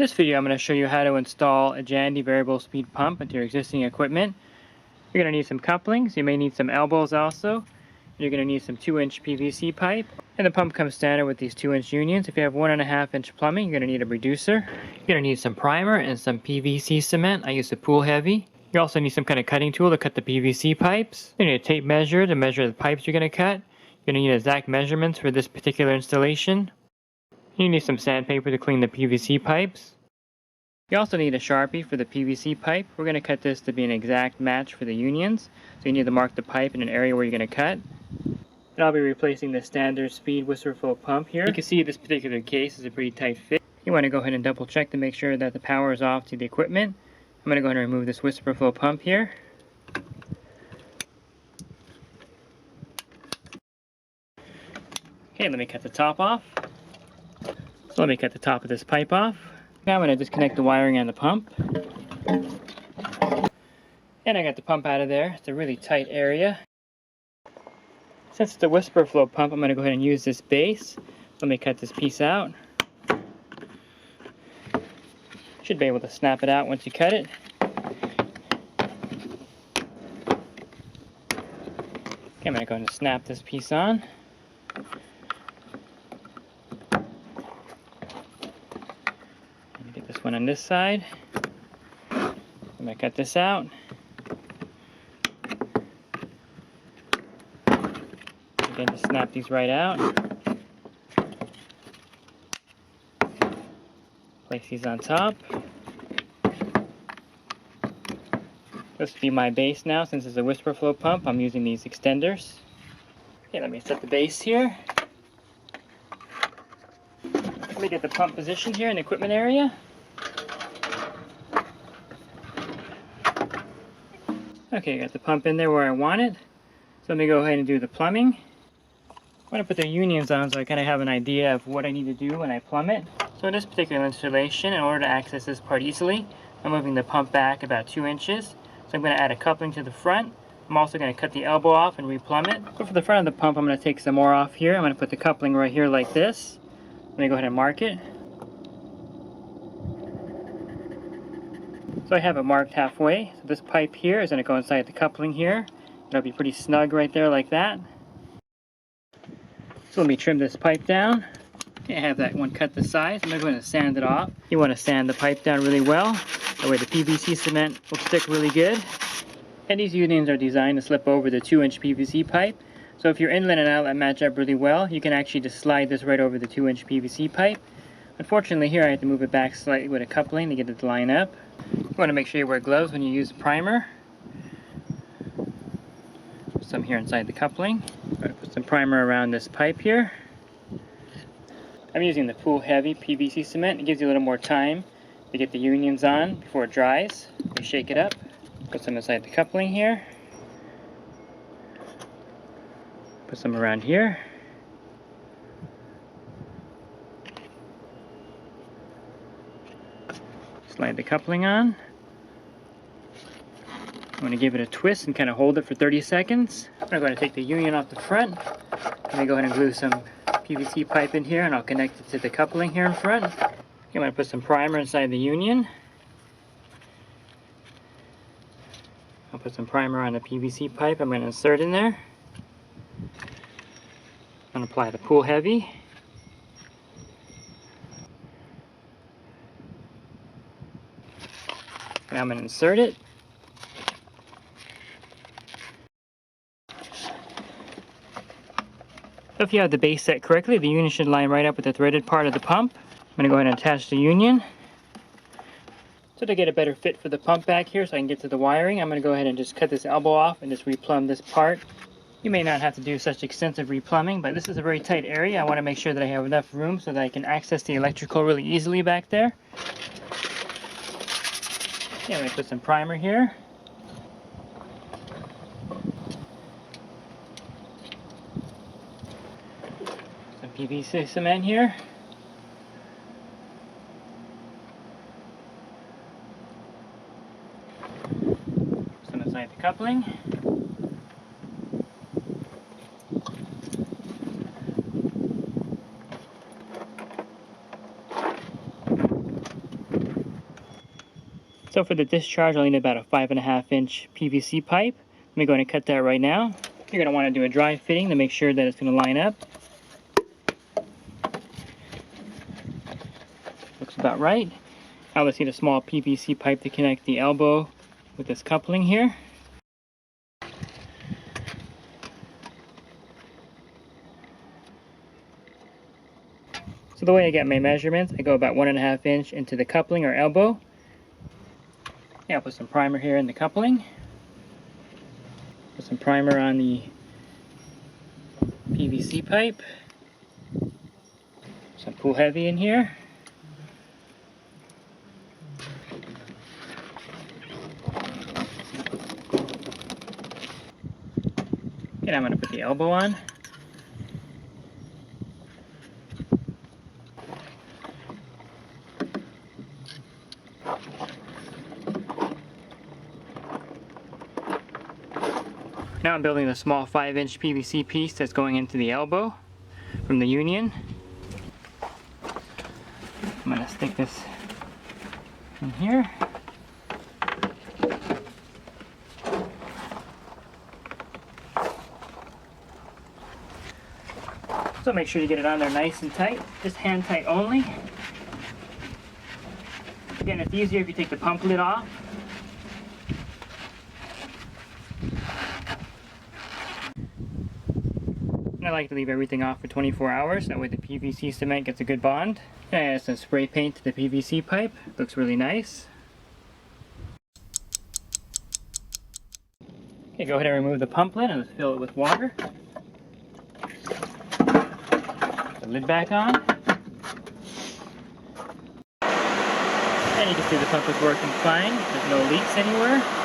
In this video, I'm going to show you how to install a Jandy variable speed pump into your existing equipment. You're going to need some couplings. You may need some elbows also. You're going to need some 2-inch PVC pipe. And the pump comes standard with these 2-inch unions. If you have 1.5-inch plumbing, you're going to need a reducer. You're going to need some primer and some PVC cement. I use a pool heavy. You also need some kind of cutting tool to cut the PVC pipes. You need a tape measure to measure the pipes you're going to cut. You're going to need exact measurements for this particular installation. You need some sandpaper to clean the PVC pipes. You also need a Sharpie for the PVC pipe. We're going to cut this to be an exact match for the unions. So you need to mark the pipe in an area where you're going to cut. And I'll be replacing the standard speed whisper flow pump here. You can see this particular case is a pretty tight fit. You want to go ahead and double check to make sure that the power is off to the equipment. I'm going to go ahead and remove this whisper flow pump here. Okay, let me cut the top off. So let me cut the top of this pipe off. Now I'm going to disconnect the wiring on the pump. And I got the pump out of there. It's a really tight area. Since it's a whisper flow pump, I'm going to go ahead and use this base. Let me cut this piece out. Should be able to snap it out once you cut it. Okay, I'm going to go ahead and snap this piece on. Get this one on this side. I'm going to cut this out. Again, just snap these right out. Place these on top. This will be my base now. Since it's a whisper flow pump, I'm using these extenders. Okay, let me set the base here. Let me get the pump position here in the equipment area. Okay, got the pump in there where I want it. So let me go ahead and do the plumbing. I'm going to put the unions on so I kind of have an idea of what I need to do when I plumb it. So in this particular installation, in order to access this part easily, I'm moving the pump back about 2 inches. So I'm going to add a coupling to the front. I'm also going to cut the elbow off and replumb it. So for the front of the pump, I'm going to take some more off here. I'm going to put the coupling right here like this. Let me go ahead and mark it. So I have it marked halfway. So this pipe here is going to go inside the coupling here. It'll be pretty snug right there like that. So let me trim this pipe down. Okay, I have that one cut the size. I'm going to sand it off. You want to sand the pipe down really well. That way the PVC cement will stick really good. And these unions are designed to slip over the 2-inch PVC pipe. So if your inlet and outlet match up really well, you can actually just slide this right over the 2-inch PVC pipe. Unfortunately here I have to move it back slightly with a coupling to get it to line up. You want to make sure you wear gloves when you use primer. Put some here inside the coupling. I'm going to put some primer around this pipe here. I'm using the pool heavy PVC cement. It gives you a little more time to get the unions on before it dries. You shake it up. Put some inside the coupling here. Put some around here. Slide the coupling on. I'm going to give it a twist and kind of hold it for 30 seconds. I'm going to take the union off the front. Let me go ahead and glue some PVC pipe in here and I'll connect it to the coupling here in front. I'm going to put some primer inside the union. I'll put some primer on the PVC pipe. I'm going to insert in there. I'm going to apply the pool heavy. Now I'm going to insert it. So if you have the base set correctly, the union should line right up with the threaded part of the pump. I'm going to go ahead and attach the union. So to get a better fit for the pump back here so I can get to the wiring, I'm going to go ahead and just cut this elbow off and just replumb this part. You may not have to do such extensive replumbing, but this is a very tight area. I want to make sure that I have enough room so that I can access the electrical really easily back there. Okay, I'm going to put some primer here. Some PVC cement here. Some inside the coupling. So for the discharge, I'll need about a 5.5-inch PVC pipe. Let me go ahead and cut that right now. You're going to want to do a dry fitting to make sure that it's going to line up. Looks about right. Now let's need a small PVC pipe to connect the elbow with this coupling here. So the way I get my measurements, I go about 1.5 inch into the coupling or elbow. Yeah, I'll put some primer here in the coupling. Put some primer on the PVC pipe. Some Pool Heavy in here. And I'm going to put the elbow on. Now I'm building a small 5-inch PVC piece that's going into the elbow from the union. I'm going to stick this in here. So make sure you get it on there nice and tight, just hand tight only. Again, it's easier if you take the pump lid off. And I like to leave everything off for 24 hours, that way the PVC cement gets a good bond. And I add some spray paint to the PVC pipe, looks really nice. Okay, go ahead and remove the pump lid and let's fill it with water. Put the lid back on. And you can see the pump is working fine, there's no leaks anywhere.